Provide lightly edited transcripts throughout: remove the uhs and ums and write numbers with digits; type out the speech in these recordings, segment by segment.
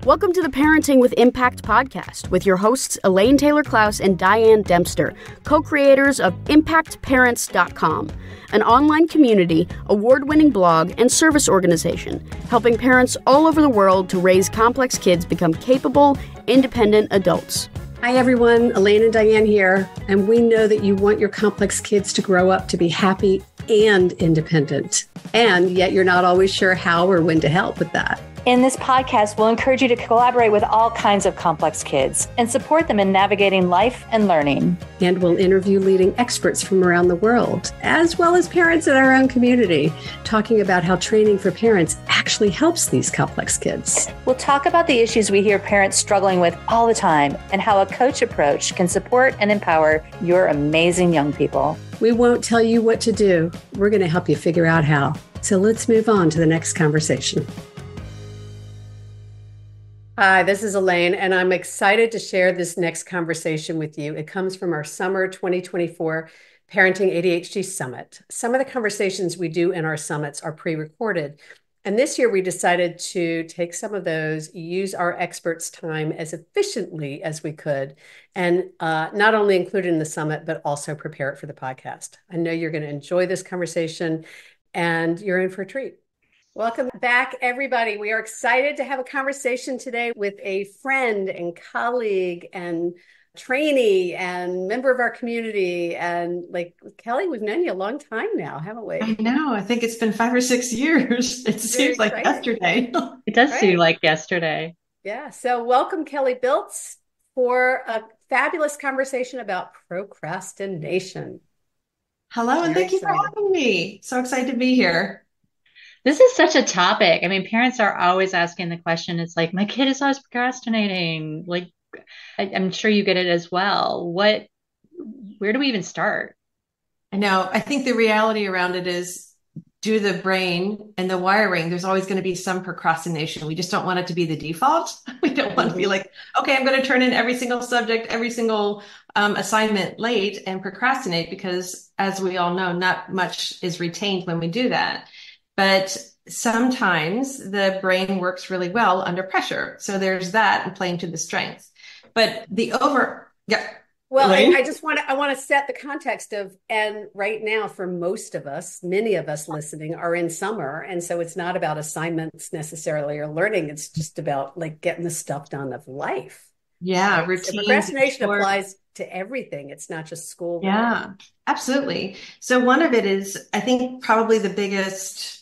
Welcome to the Parenting with Impact podcast with your hosts Elaine, Taylor-Klaus, and Diane, Dempster, co-creators of ImpactParents.com, an online community, award-winning blog, and service organization helping parents all over the world to raise complex kids become capable, independent adults. Hi everyone, Elaine and Diane here, and we know that you want your complex kids to grow up to be happy and independent, and yet you're not always sure how or when to help with that. In this podcast, we'll encourage you to collaborate with all kinds of complex kids and support them in navigating life and learning. And we'll interview leading experts from around the world, as well as parents in our own community, talking about how training for parents actually helps these complex kids. We'll talk about the issues we hear parents struggling with all the time and how a coach approach can support and empower your amazing young people. We won't tell you what to do. We're going to help you figure out how. So let's move on to the next conversation. Hi, this is Elaine, and I'm excited to share this next conversation with you. It comes from our summer 2024 Parenting ADHD Summit. Some of the conversations we do in our summits are pre-recorded, and this year we decided to take some of those, use our experts' time as efficiently as we could, and not only include it in the summit, but also prepare it for the podcast. I know you're going to enjoy this conversation, and you're in for a treat. Welcome back, everybody. We are excited to have a conversation today with a friend and colleague and trainee and member of our community. And like Kelly, we've known you a long time now, haven't we? I know. I think it's been 5 or 6 years. It seems like yesterday. It does seem like yesterday. Yeah. So welcome, Kelly Blitz, for a fabulous conversation about procrastination. Hello, and thank you for having me. So excited to be here. This is such a topic. I mean, parents are always asking the question. It's like, my kid is always procrastinating. Like, I'm sure you get it as well. Where do we even start? I know. I think the reality around it is due to the brain and the wiring, there's always going to be some procrastination. We just don't want it to be the default. We don't want to be like, okay, I'm going to turn in every single subject, every single assignment late and procrastinate, because as we all know, not much is retained when we do that. But sometimes the brain works really well under pressure. So there's that and playing to the strengths. But Well, I want to set the context of, and right now for most of us, many of us listening are in summer. And so it's not about assignments necessarily or learning. It's just about like getting the stuff done of life. Yeah. Right? Routine. So procrastination applies to everything. It's not just school. Yeah, absolutely. So one of it is, I think probably the biggest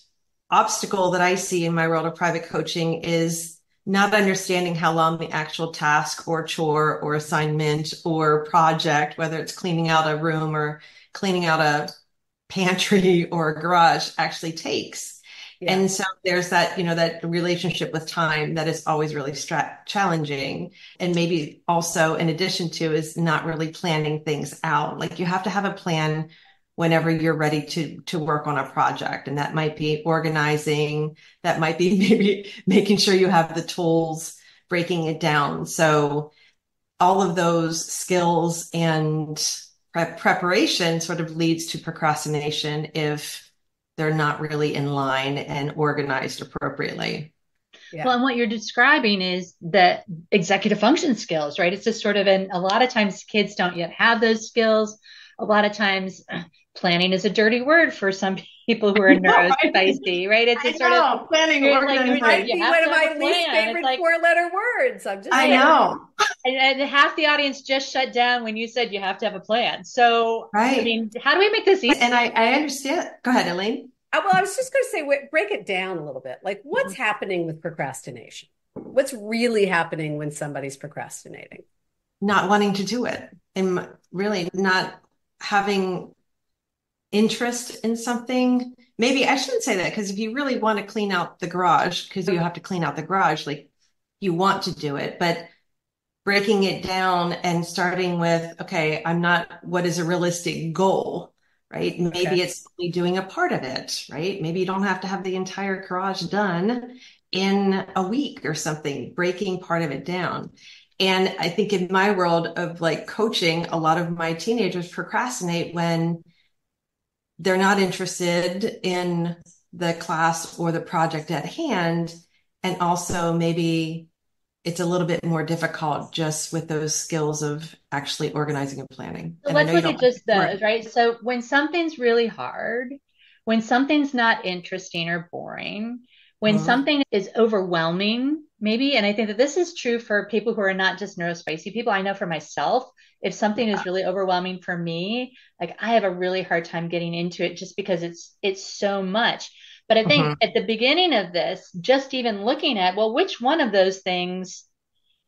obstacle that I see in my world of private coaching is not understanding how long the actual task or chore or assignment or project, whether it's cleaning out a room or cleaning out a pantry or a garage, actually takes. Yeah. And so there's that, that relationship with time that is always really challenging. And maybe also in addition to is not really planning things out. Like you have to have a plan whenever you're ready to work on a project. And that might be organizing, that might be maybe making sure you have the tools, breaking it down. So all of those skills and preparation sort of leads to procrastination if they're not really in line and organized appropriately. Yeah. Well, and what you're describing is the executive function skills, right? It's just sort of, a lot of times kids don't yet have those skills. A lot of times planning is a dirty word for some people who are neurospicy, right? It's sort of planning. It might be one of my least favorite four-letter words. I know. And half the audience just shut down when you said you have to have a plan. So, right. I mean, how do we make this easy? And I understand. Go ahead, Elaine. Well, I was just going to say, break it down a little bit. Like, what's happening with procrastination? What's really happening when somebody's procrastinating? Not wanting to do it, and really not having interest in something. Maybe I shouldn't say that, because if you really want to clean out the garage, because you have to clean out the garage, like you want to do it, but breaking it down and starting with, okay, what is a realistic goal, right? Maybe it's only doing a part of it, right? Maybe you don't have to have the entire garage done in a week or something, breaking part of it down. And I think in my world of like coaching, a lot of my teenagers procrastinate when they're not interested in the class or the project at hand. And also maybe it's a little bit more difficult just with those skills of actually organizing and planning. So And I let's know you look don't at like just the word. those, right? So when something's really hard, when something's not interesting or boring, when Mhm. something is overwhelming, maybe, and I think that this is true for people who are not just neurospicy people. I know for myself, if something is really overwhelming for me, like I have a really hard time getting into it just because it's so much. But I think Mhm. at the beginning of this, just even looking at, well, which one of those things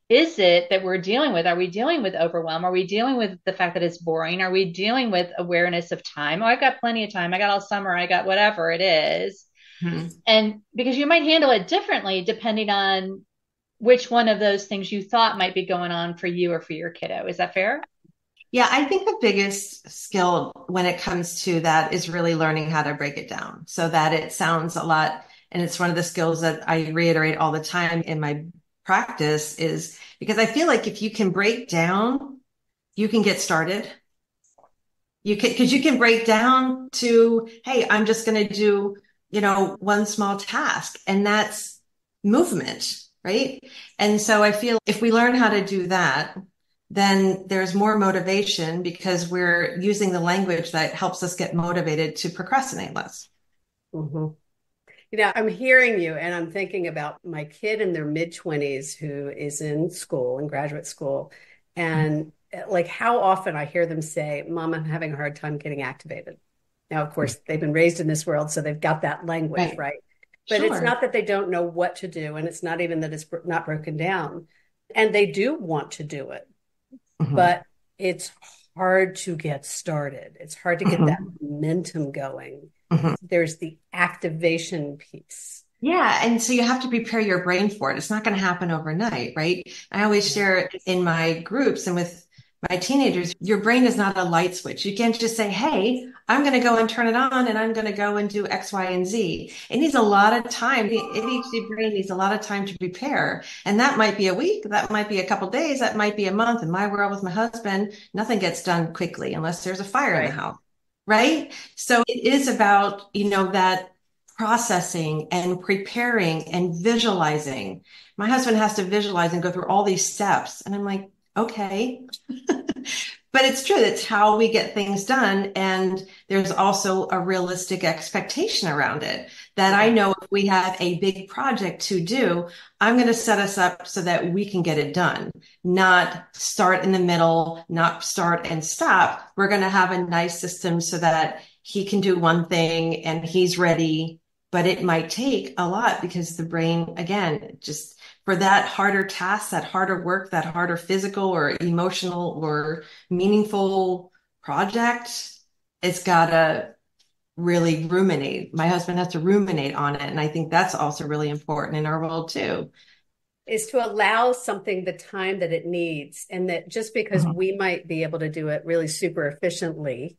is it that we're dealing with? Are we dealing with overwhelm? Are we dealing with the fact that it's boring? Are we dealing with awareness of time? Oh, I've got plenty of time. I got all summer. I got whatever it is. Mhm. And because you might handle it differently depending on which one of those things you thought might be going on for you or for your kiddo. Is that fair? Yeah, I think the biggest skill when it comes to that is really learning how to break it down so that it sounds a lot. And it's one of the skills that I reiterate all the time in my practice is because I feel like if you can break down, you can get started. You can, because you can break down to, hey, I'm just going to do, one small task, and that's movement, right? And so I feel if we learn how to do that, then there's more motivation because we're using the language that helps us get motivated to procrastinate less. Mm-hmm. I'm hearing you and I'm thinking about my kid in their mid-20s who is in school, in graduate school. And like how often I hear them say, Mom, I'm having a hard time getting activated. Now, of course, they've been raised in this world, so they've got that language, Right. right? But it's Sure. not that they don't know what to do, and it's not even that it's not broken down. And they do want to do it, Mhm. but it's hard to get started. It's hard to get that Mhm. momentum going. Mhm. There's the activation piece. Yeah. And so you have to prepare your brain for it. It's not going to happen overnight, right? I always share it in my groups and with my teenagers. Your brain is not a light switch. You can't just say, hey, I'm going to go and turn it on and I'm going to go and do X, Y, and Z. It needs a lot of time. The ADHD brain needs a lot of time to prepare. And that might be a week. That might be a couple days. That might be a month. In my world with my husband, nothing gets done quickly unless there's a fire in the Right. house. Right. So it is about, that processing and preparing and visualizing. My husband has to visualize and go through all these steps. And I'm like, okay. But it's true. That's how we get things done. And there's also a realistic expectation around it that I know if we have a big project to do, I'm going to set us up so that we can get it done, not start in the middle, not start and stop. We're going to have a nice system so that he can do one thing and he's ready, but it might take a lot because the brain, again, just for that harder task, that harder work, that harder physical or emotional or meaningful project, it's got to really ruminate. My husband has to ruminate on it. And I think that's also really important in our world too. Is to allow something the time that it needs. And that just because Mhm. we might be able to do it really super efficiently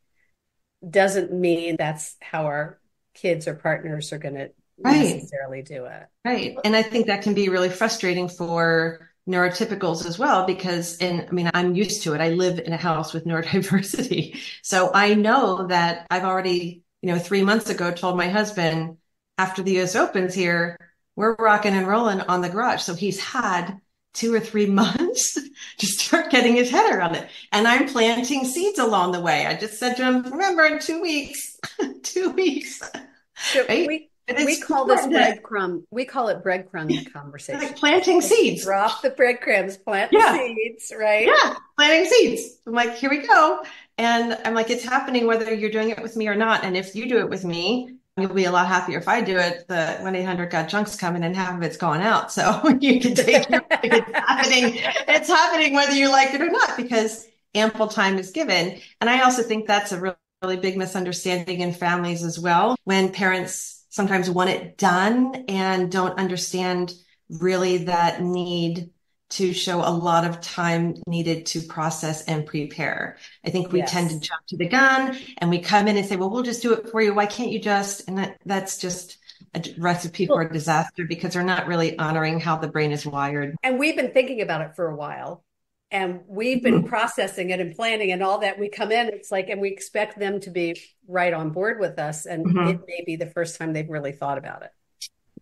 doesn't mean that's how our kids or partners are going to Right. necessarily do it. Right. And I think that can be really frustrating for neurotypicals as well, because, and I mean, I'm used to it. I live in a house with neurodiversity. So I know that I've already, 3 months ago told my husband after the US Opens here, we're rocking and rolling on the garage. So he's had 2 or 3 months to start getting his head around it. And I'm planting seeds along the way. I just said to him, remember in 2 weeks, 2 weeks, So right? we And we it's call this important to breadcrumb. We call it breadcrumb like conversation. planting Like seeds. drop the breadcrumbs, plant the Yeah. seeds, right? Yeah. Planting seeds. I'm like, here we go. And I'm like, it's happening whether you're doing it with me or not. And if you do it with me, you'll be a lot happier. If I do it, the 1-800 got junk's coming and half of it's going out. So you can take your, it's happening. It's happening whether you like it or not, because ample time is given. And I also think that's a really big misunderstanding in families as well, when parents sometimes want it done and don't understand really that need to show a lot of time needed to process and prepare. I think we tend to Yes. jump to the gun and we come in and say, well, we'll just do it for you. Why can't you just? And that's just a recipe for Well, a disaster because they're not really honoring how the brain is wired. And we've been thinking about it for a while. And we've been processing it and planning and all that. We come in, it's like, and we expect them to be right on board with us. And it Mm-hmm. may be the first time they've really thought about it.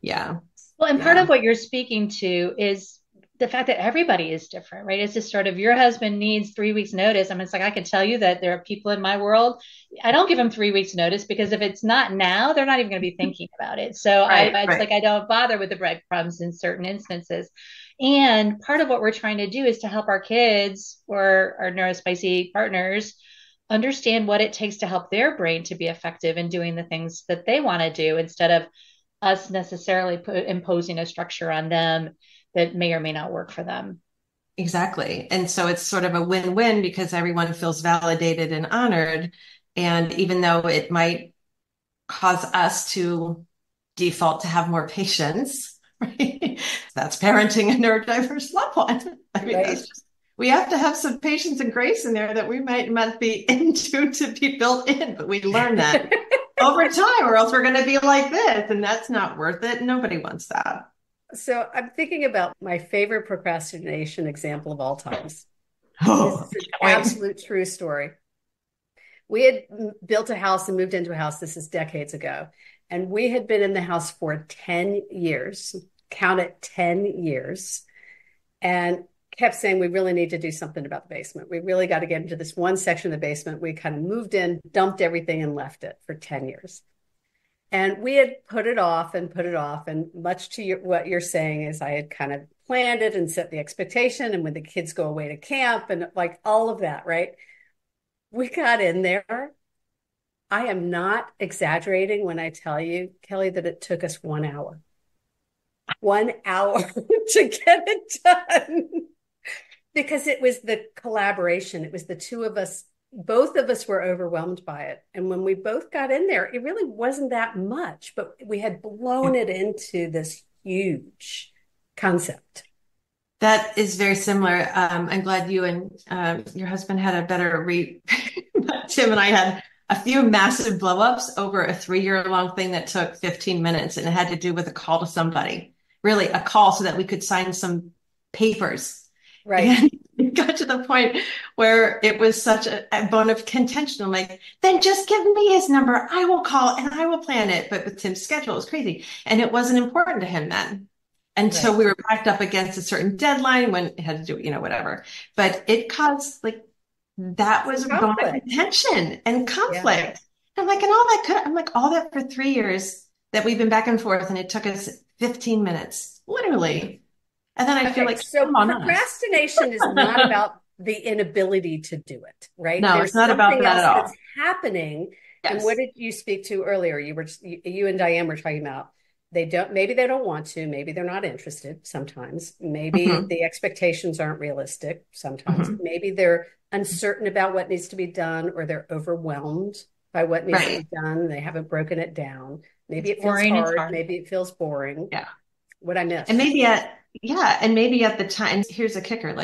Yeah. well, and part Yeah. of what you're speaking to is the fact that everybody is different, right? It's just sort of your husband needs 3 weeks notice. I mean, it's like, I can tell you that there are people in my world, I don't give them 3 weeks notice, because if it's not now, they're not even going to be thinking about it. So it's like, I don't bother with the breadcrumbs in certain instances. And part of what we're trying to do is to help our kids or our neurospicy partners understand what it takes to help their brain to be effective in doing the things that they want to do, instead of us necessarily imposing a structure on them that may or may not work for them. Exactly. And so it's sort of a win-win, because everyone feels validated and honored. And even though it might cause us to default to have more patience, right? That's parenting a neurodiverse loved one. I mean, that's just, we have to have some patience and grace in there that we might not be into to be built in, but we learn that over time, or else we're going to be like this, and that's not worth it. Nobody wants that. So I'm thinking about my favorite procrastination example of all times. Oh, this is an absolute true story. We had built a house and moved into a house. This is decades ago. And we had been in the house for 10 years, count it, 10 years, and kept saying, we really need to do something about the basement. We really got to get into this one section of the basement. We kind of moved in, dumped everything, and left it for 10 years. And we had put it off. And much to what you're saying is, I had kind of planned it and set the expectation. And when the kids go away to camp and like all of that, right? We got in there. I am not exaggerating when I tell you, Kelly, that it took us 1 hour. 1 hour to get it done. Because it was the collaboration. It was the two of us. Both of us were overwhelmed by it. And when we both got in there, it really wasn't that much, but we had blown it into this huge concept. That is very similar. I'm glad you and your husband had a better read. Tim and I had a few massive blowups over a 3-year-long thing that took 15 minutes, and it had to do with a call to somebody, really a call so that we could sign some papers. Right. And it got to the point where it was such a bone of contention. I'm like, then just give me his number. I will call and I will plan it. But with Tim's schedule, it was crazy. And it wasn't important to him then. Until we were backed up against a certain deadline when it had to do, whatever. But it caused that was a bone of contention and conflict. Yeah. I'm like, all that for 3 years that we've been back and forth, and it took us 15 minutes, literally. And then I feel like, so procrastination is not about the inability to do it, right? No, it's not about that at all. That's happening. Yes. And what did you speak to earlier? You and Diane were talking about maybe they don't want to, maybe they're not interested sometimes. Maybe the expectations aren't realistic sometimes. Maybe they're uncertain about what needs to be done, or they're overwhelmed by what needs to be done. They haven't broken it down. Maybe it feels hard. Maybe it feels boring. Yeah. What I missed. And maybe at the time, here's a kicker,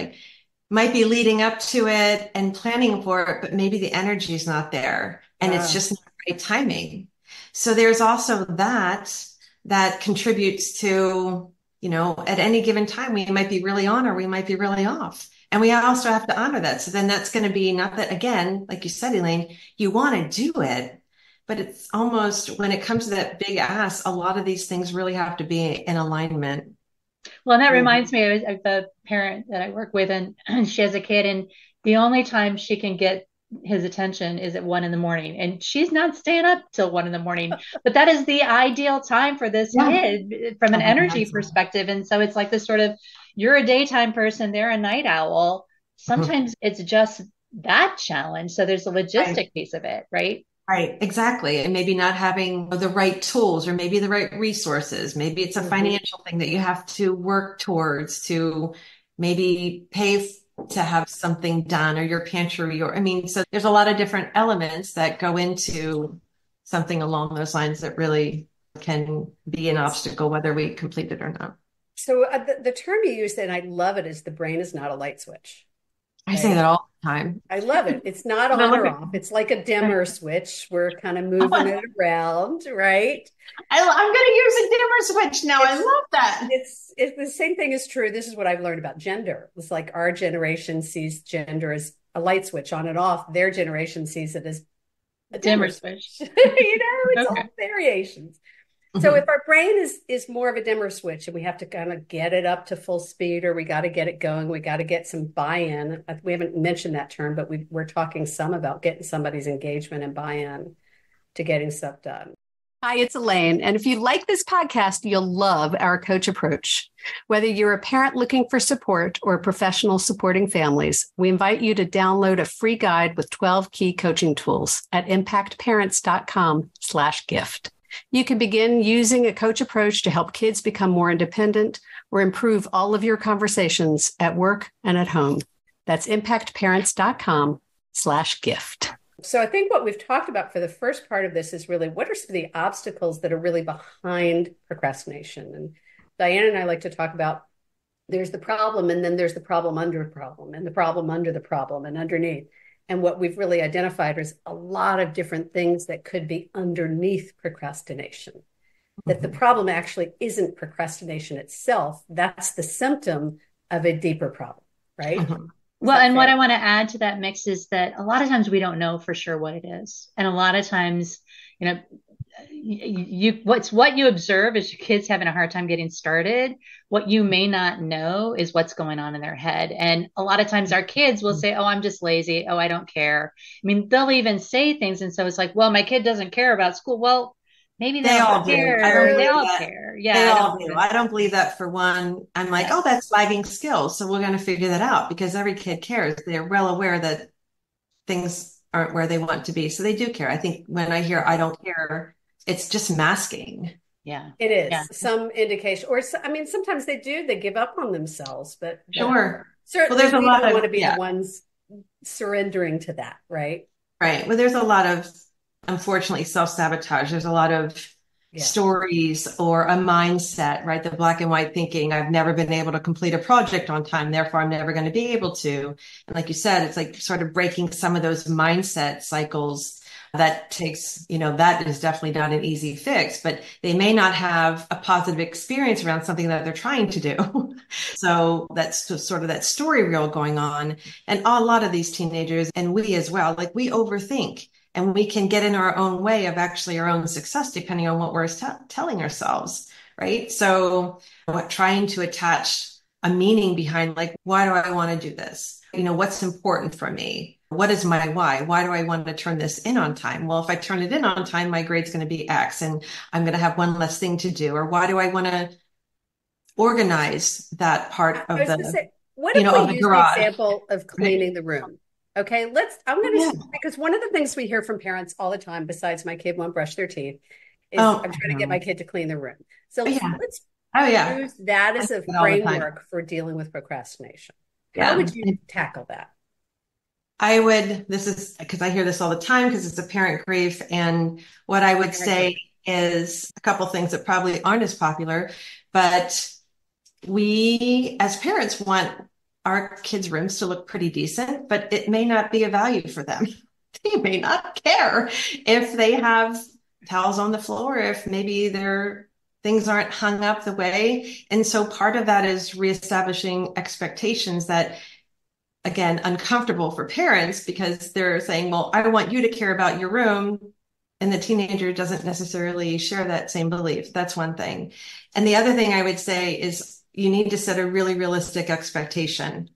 might be leading up to it and planning for it, but maybe the energy is not there, and it's just not the right timing. So there's also that contributes to, at any given time, we might be really on or we might be really off. And we also have to honor that. So then that's going to be, not that, again, like you said, Elaine, you want to do it, but it's almost, when it comes to that big ask, a lot of these things really have to be in alignment. Well, and that reminds me of the parent that I work with, and she has a kid, and the only time she can get his attention is at 1 a.m, and she's not staying up till 1 a.m, but that is the ideal time for this kid from an energy perspective. And so it's like this sort of, you're a daytime person, they're a night owl. Sometimes it's just that challenge. So there's a logistic piece of it, right? Right, exactly. And maybe not having the right tools, or maybe the right resources. Maybe it's a financial thing that you have to work towards to maybe pay to have something done, or your pantry, so there's a lot of different elements that go into something along those lines that really can be an obstacle, whether we complete it or not. So the term you used, and I love it, is the brain is not a light switch. I say that all the time. I love it. It's not on or off. It's like a dimmer switch. We're kind of moving it around, right? I'm going to use a dimmer switch now. I love that. It's the same thing is true. This is what I've learned about gender. It's like our generation sees gender as a light switch on and off. Their generation sees it as a dimmer switch. It's all variations. So if our brain is more of a dimmer switch and we have to kind of get it up to full speed, or we got to get it going, we got to get some buy-in. We haven't mentioned that term, but we're talking some about getting somebody's engagement and buy-in to getting stuff done. Hi, it's Elaine. And if you like this podcast, you'll love our coach approach. Whether you're a parent looking for support or a professional supporting families, we invite you to download a free guide with 12 key coaching tools at impactparents.com/gift. You can begin using a coach approach to help kids become more independent or improve all of your conversations at work and at home. That's impactparents.com/gift. So I think what we've talked about for the first part of this is really what are some of the obstacles that are really behind procrastination. And Diane and I like to talk about there's the problem, and then there's the problem under the problem, and the problem under the problem, and underneath. And what we've really identified is a lot of different things that could be underneath procrastination. That the problem actually isn't procrastination itself. That's the symptom of a deeper problem, right? Well, and what I want to add to that mix is that a lot of times we don't know for sure what it is. And a lot of times, what you observe is your kids having a hard time getting started. What you may not know is what's going on in their head. And a lot of times our kids will say, oh, I'm just lazy. Oh, I don't care. I mean, they'll even say things. And so it's like, well, my kid doesn't care about school. Well, maybe they all care. They all care. Yeah, they all do. I don't believe that for one. I'm like, oh, that's lagging skills. So we're going to figure that out because every kid cares. They're well aware that things aren't where they want to be. So they do care. I think when I hear I don't care, it's just masking. Yeah, it is some indication. Or I mean, sometimes they do. They give up on themselves. But sure, certainly we don't want to be the ones surrendering to that, right? Right. Well, there's a lot of, unfortunately, self-sabotage. There's a lot of stories or a mindset, right? The black and white thinking, I've never been able to complete a project on time, therefore I'm never going to be able to. And like you said, it's like sort of breaking some of those mindset cycles. That takes, that is definitely not an easy fix, but they may not have a positive experience around something that they're trying to do. So that's just sort of that story reel going on. And a lot of these teenagers, and we as well, like we overthink. And we can get in our own way of actually our own success, depending on what we're telling ourselves, right? So trying to attach a meaning behind, like, why do I want to do this? What's important for me? What is my why? Why do I want to turn this in on time? Well, if I turn it in on time, my grade's going to be X and I'm going to have one less thing to do. Or why do I want to organize that part of what if we use the example of cleaning the room? Okay, because one of the things we hear from parents all the time, besides my kid won't brush their teeth, is I'm trying to get my kid to clean the room. So let's use that as a framework for dealing with procrastination. How would you tackle that? This is because I hear this all the time because it's a parent grief. And what I would say is a couple things that probably aren't as popular, but we as parents want our kids' rooms to look pretty decent, but it may not be a value for them. They may not care if they have towels on the floor, if maybe their things aren't hung up the way. And so part of that is reestablishing expectations that, again, uncomfortable for parents because they're saying, well, I want you to care about your room. And the teenager doesn't necessarily share that same belief. That's one thing. And the other thing I would say is you need to set a really realistic expectation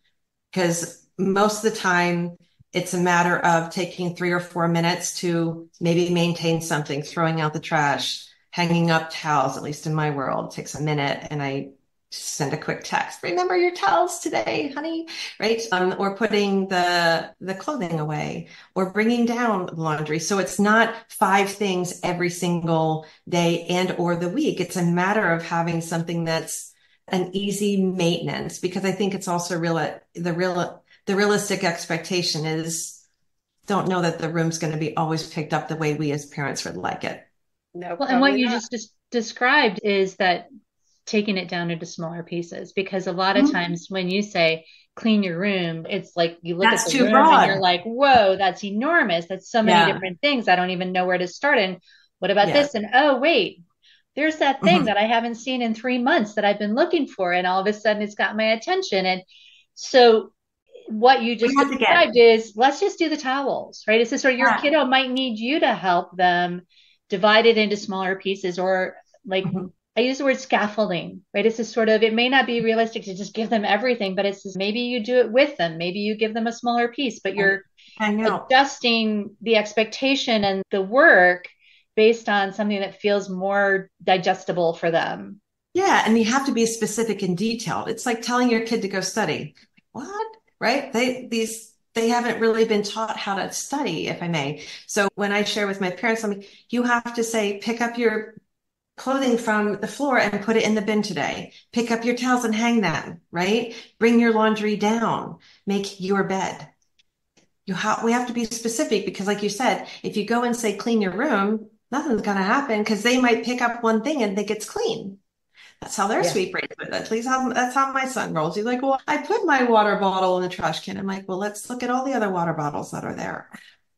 because most of the time it's a matter of taking 3 or 4 minutes to maybe maintain something, throwing out the trash, hanging up towels, at least in my world, takes a minute. And I send a quick text, remember your towels today, honey, right? Or putting the clothing away or bringing down laundry. So it's not 5 things every single day and or the week. It's a matter of having something that's an easy maintenance, because I think it's also the realistic expectation is don't know that the room's going to be always picked up the way we as parents would like it. No, well, and what you just described is that taking it down into smaller pieces, because a lot of times when you say clean your room, it's like you look at the room and you're like, whoa, that's enormous. That's so many different things. I don't even know where to start. And what about this? And oh, wait, there's that thing that I haven't seen in 3 months that I've been looking for. And all of a sudden it's got my attention. And so what you just described is let's just do the towels, right? It's just sort of your kiddo might need you to help them divide it into smaller pieces, or Like I use the word scaffolding, right? It's this sort of, it may not be realistic to just give them everything, but it's just, maybe you do it with them. Maybe you give them a smaller piece, but you're I know. adjusting the expectation and the work based on something that feels more digestible for them. Yeah. And you have to be specific and detailed. It's like telling your kid to go study. What? Right? They haven't really been taught how to study, if I may. So when I share with my parents, you have to say, pick up your clothing from the floor and put it in the bin today. Pick up your towels and hang them, right? Bring your laundry down. Make your bed. We have to be specific because, like you said, if you go and say clean your room, nothing's going to happen because they might pick up one thing and think it's clean. That's how their sweet brains with it. At least that's how my son rolls. He's like, well, I put my water bottle in the trash can. I'm like, well, let's look at all the other water bottles that are there.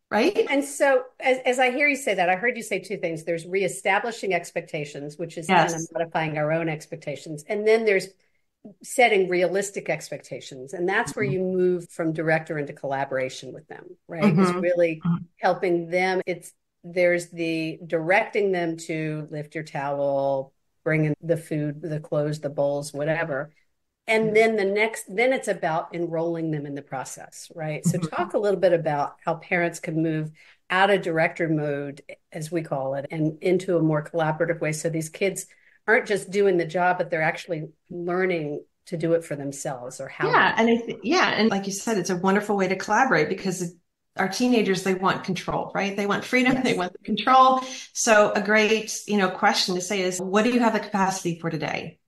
Right. And so as I hear you say that, I heard you say two things. There's reestablishing expectations, which is kind of modifying our own expectations. And then there's setting realistic expectations. And that's where you move from director into collaboration with them, right? It's really helping them. There's the directing them to lift your towel, bring in the food, the clothes, the bowls, whatever. And then then it's about enrolling them in the process, right? So talk a little bit about how parents can move out of director mode, as we call it, and into a more collaborative way. So these kids aren't just doing the job, but they're actually learning to do it for themselves or how. Yeah. And like you said, it's a wonderful way to collaborate because our teenagers, they want control, right? They want freedom. Yes. They want the control. So a great, question to say is, what do you have the capacity for today?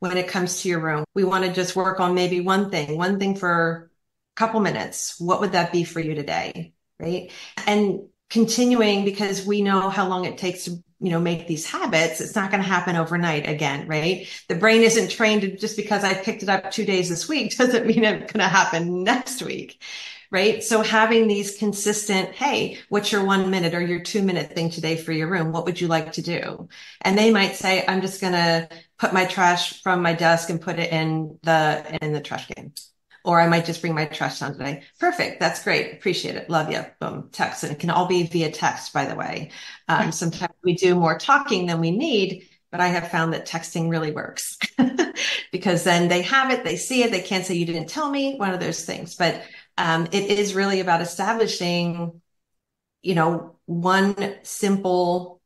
When it comes to your room, we want to just work on maybe one thing for a couple minutes. What would that be for you today? Right. And continuing, because we know how long it takes to, make these habits. It's not going to happen overnight again. Right. The brain isn't trained to, just because I picked it up 2 days this week doesn't mean it's going to happen next week. Right. So having these consistent, hey, what's your 1 minute or your 2 minute thing today for your room? What would you like to do? And they might say, I'm just going to put my trash from my desk and put it in the trash can. Or I might just bring my trash down today. Perfect. That's great. Appreciate it. Love you. Boom. Text. And it can all be via text, by the way. Sometimes we do more talking than we need, but I have found that texting really works because then they have it, they see it. They can't say you didn't tell me, one of those things. But it is really about establishing, one simple,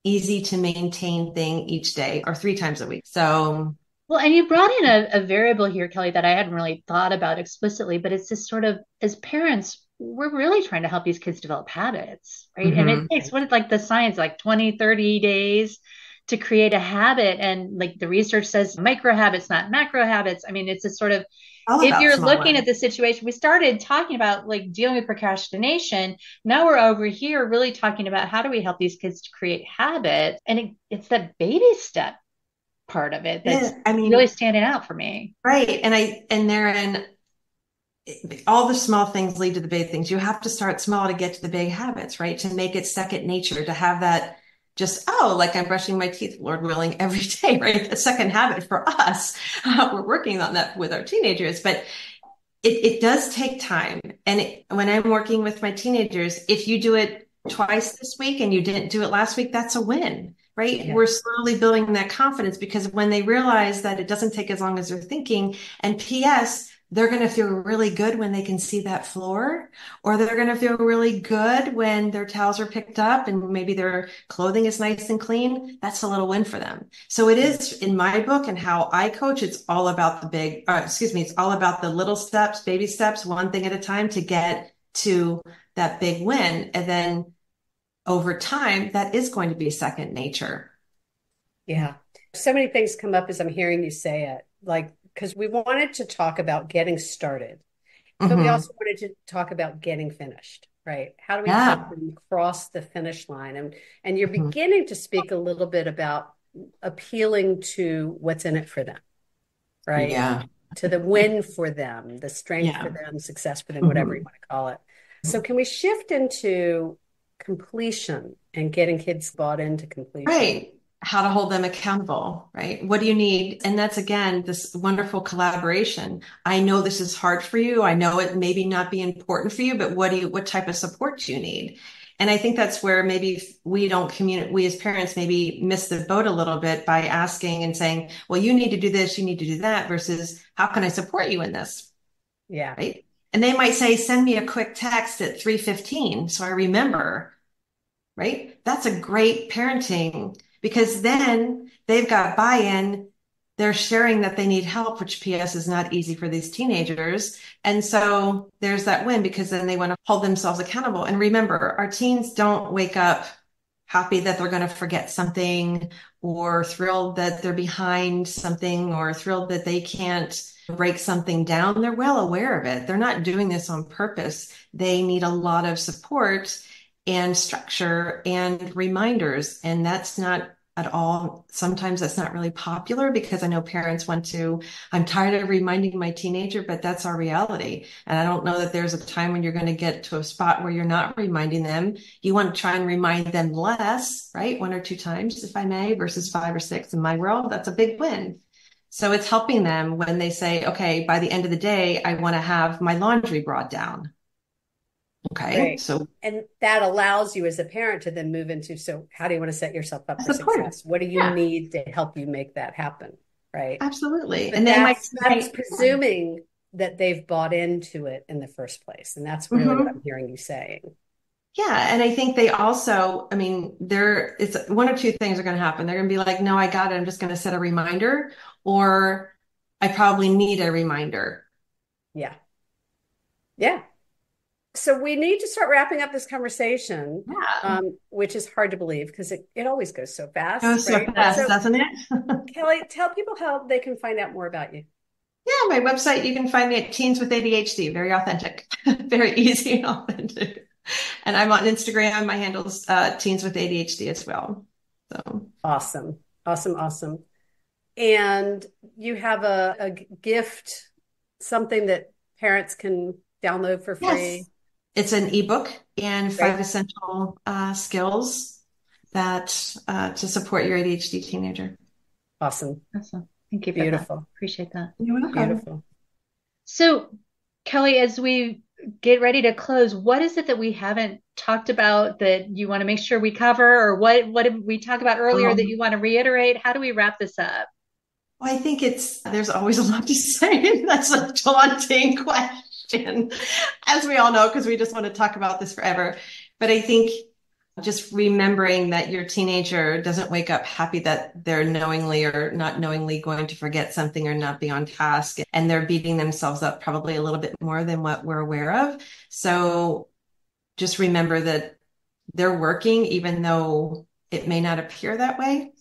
easy to maintain thing each day or 3 times a week. So, well, and you brought in a variable here, Kelly, that I hadn't really thought about explicitly, but it's just sort of, as parents, we're really trying to help these kids develop habits, right? And it takes like the science, like 20, 30 days to create a habit. And like the research says, micro habits, not macro habits. I mean, it's a sort of, if you're looking at the situation, we started talking about like dealing with procrastination. Now we're over here really talking about how do we help these kids to create habits? And it's that baby step part of it that's really standing out for me. Right. And therein, all the small things lead to the big things. You have to start small to get to the big habits, right? To make it second nature, to have that just, like I'm brushing my teeth, Lord willing, every day, right? A second habit for us. We're working on that with our teenagers, but it does take time. And when I'm working with my teenagers, if you do it twice this week and you didn't do it last week, that's a win, right? Yeah. We're slowly building that confidence because when they realize that it doesn't take as long as they're thinking, and P.S., they're going to feel really good when they can see that floor, or they're going to feel really good when their towels are picked up and maybe their clothing is nice and clean. That's a little win for them. So it is, in my book and how I coach, it's all about it's all about the little steps, baby steps, one thing at a time to get to that big win. And then over time, that is going to be second nature. Yeah. So many things come up as I'm hearing you say it, because we wanted to talk about getting started, but we also wanted to talk about getting finished, right? How do we help them cross the finish line? And you're beginning to speak a little bit about appealing to what's in it for them, right? Yeah. To the win for them, the strength for them, success for them, whatever you want to call it. So can we shift into completion and getting kids bought into completion? Right. How to hold them accountable, right? What do you need? And that's, again, this wonderful collaboration. I know this is hard for you. I know it maybe not be important for you, but what type of support do you need? And I think that's where maybe we don't communicate, we as parents maybe miss the boat a little bit by asking and saying, well, you need to do this, you need to do that, versus how can I support you in this? Yeah. Right. And they might say, send me a quick text at 3:15 so I remember. Right. That's a great parenting, because then they've got buy-in. They're sharing that they need help, which PS is not easy for these teenagers. And so there's that win, because then they want to hold themselves accountable. And remember, our teens don't wake up happy that they're going to forget something, or thrilled that they're behind something, or thrilled that they can't break something down. They're well aware of it. They're not doing this on purpose. They need a lot of support and structure and reminders. And that's not at all. Sometimes that's not really popular, because I know parents want to, I'm tired of reminding my teenager, but that's our reality. And I don't know that there's a time when you're going to get to a spot where you're not reminding them. You want to try and remind them less, right? 1 or 2 times, if I may, versus 5 or 6 in my world. That's a big win. So it's helping them when they say, okay, by the end of the day, I want to have my laundry brought down. Okay. Right. So, and that allows you as a parent to then move into, so how do you want to set yourself up for support. success? What do you need to help you make that happen? Right. Absolutely. But And they might that's presuming that they've bought into it in the first place. And that's really what I'm hearing you saying. Yeah. And I think they also, I mean, it's 1 or 2 things are going to happen. They're going to be like, no, I got it. I'm just going to set a reminder, or I probably need a reminder. Yeah. Yeah. So we need to start wrapping up this conversation, which is hard to believe, because it always goes so fast. Goes right? so fast, So, doesn't it? Kelly, tell people how they can find out more about you. Yeah, my website, you can find me at Teens with ADHD. Very authentic, very easy and authentic. And I'm on Instagram. My handle's Teens with ADHD as well. So awesome. And you have a gift, something that parents can download for free. Yes. It's an ebook and 5 essential skills that to support your ADHD teenager. Awesome. Thank you for Beautiful. that. Appreciate that. You're welcome. Beautiful. So, Kelly, as we get ready to close, what is it that we haven't talked about that you want to make sure we cover, or what did we talk about earlier that you want to reiterate? How do we wrap this up? Well, I think there's always a lot to say. That's a daunting question, as we all know, because we just want to talk about this forever. But I think just remembering that your teenager doesn't wake up happy that they're knowingly or not knowingly going to forget something or not be on task, and they're beating themselves up probably a little bit more than what we're aware of. So just remember that they're working, even though it may not appear that way,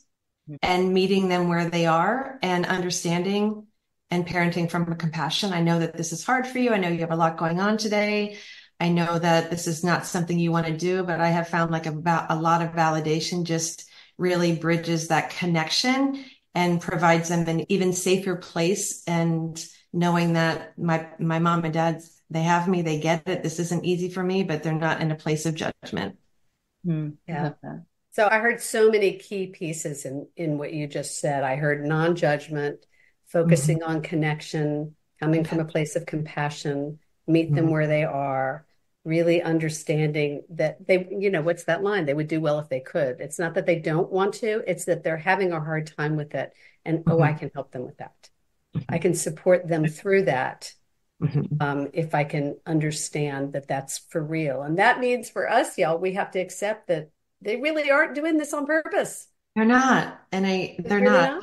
and meeting them where they are and understanding and parenting from compassion. I know that this is hard for you. I know you have a lot going on today. I know that this is not something you want to do, but I have found like a lot of validation just really bridges that connection and provides them an even safer place. And knowing that my mom and dad, they have me, they get it. This isn't easy for me, but they're not in a place of judgment. Yeah. So I heard so many key pieces in what you just said. I heard non-judgment, focusing on connection, coming from a place of compassion, meet them where they are, really understanding that they, what's that line? They would do well if they could. It's not that they don't want to, it's that they're having a hard time with it. And, I can help them with that. I can support them through that. If I can understand that that's for real. And that means for us, y'all, we have to accept that they really aren't doing this on purpose. They're not. And they're really not.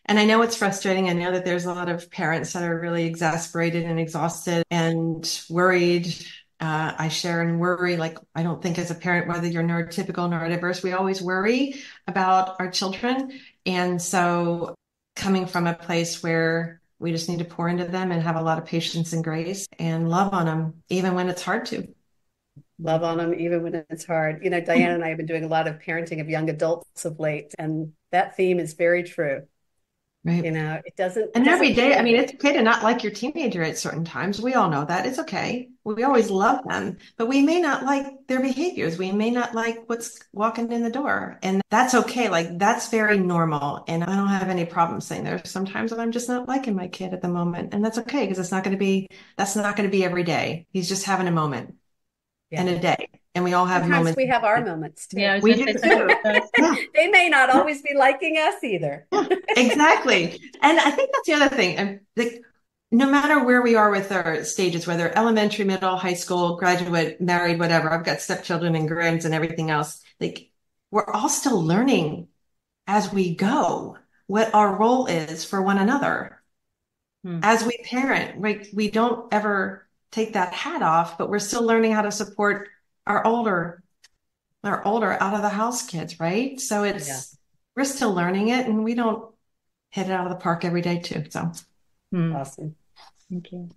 And I know it's frustrating. I know that there's a lot of parents that are really exasperated and exhausted and worried. I share and worry. Like, I don't think as a parent, whether you're neurotypical, neurodiverse, we always worry about our children. And so coming from a place where we just need to pour into them and have a lot of patience and grace and love on them, even when it's hard to. Love on them, even when it's hard. Diane and I have been doing a lot of parenting of young adults of late, and that theme is very true. Right. It doesn't. And every day, I mean, it's okay to not like your teenager at certain times. We all know that. It's okay. We always love them, but we may not like their behaviors. We may not like what's walking in the door, and that's okay. Like, that's very normal. And I don't have any problem saying there's sometimes that I'm just not liking my kid at the moment. And that's okay, because that's not going to be every day. He's just having a moment and a day. And we all have Sometimes moments. we have our moments too. Yeah, We do too. Yeah. They may not always be liking us either. Yeah, exactly. And I think that's the other thing. And no matter where we are with our stages, whether elementary, middle, high school, graduate, married, whatever, I've got stepchildren and grands and everything else. Like, we're all still learning as we go what our role is for one another. As we parent, right? We don't ever take that hat off, but we're still learning how to support our older out of the house kids, right? So we're still learning it, and we don't hit it out of the park every day too. So awesome. Thank you.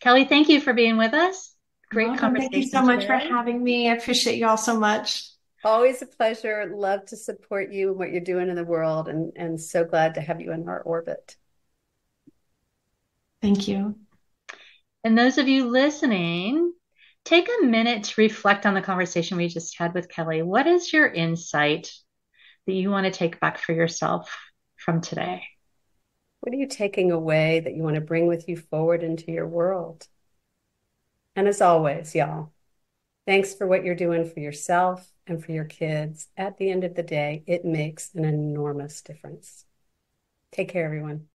Kelly, thank you for being with us. Great conversation. Thank you so much for having me. I appreciate you all so much. Always a pleasure. Love to support you and what you're doing in the world, and so glad to have you in our orbit. Thank you. And those of you listening, take a minute to reflect on the conversation we just had with Kelly. What is your insight that you want to take back for yourself from today? What are you taking away that you want to bring with you forward into your world? And as always, y'all, thanks for what you're doing for yourself and for your kids. At the end of the day, it makes an enormous difference. Take care, everyone.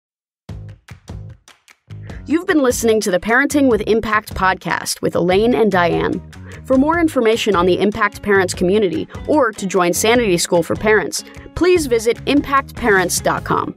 You've been listening to the Parenting with Impact podcast with Elaine and Diane. For more information on the Impact Parents community or to join Sanity School for Parents, please visit impactparents.com.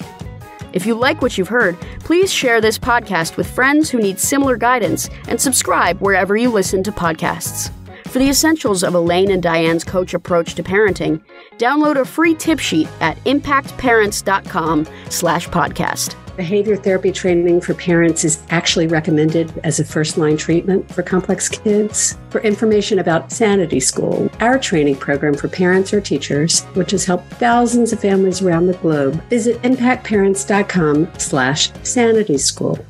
If you like what you've heard, please share this podcast with friends who need similar guidance and subscribe wherever you listen to podcasts. For the essentials of Elaine and Diane's coach approach to parenting, download a free tip sheet at impactparents.com/podcast. Behavior therapy training for parents is actually recommended as a first-line treatment for complex kids. For information about Sanity School, our training program for parents or teachers, which has helped thousands of families around the globe, visit impactparents.com/sanityschool.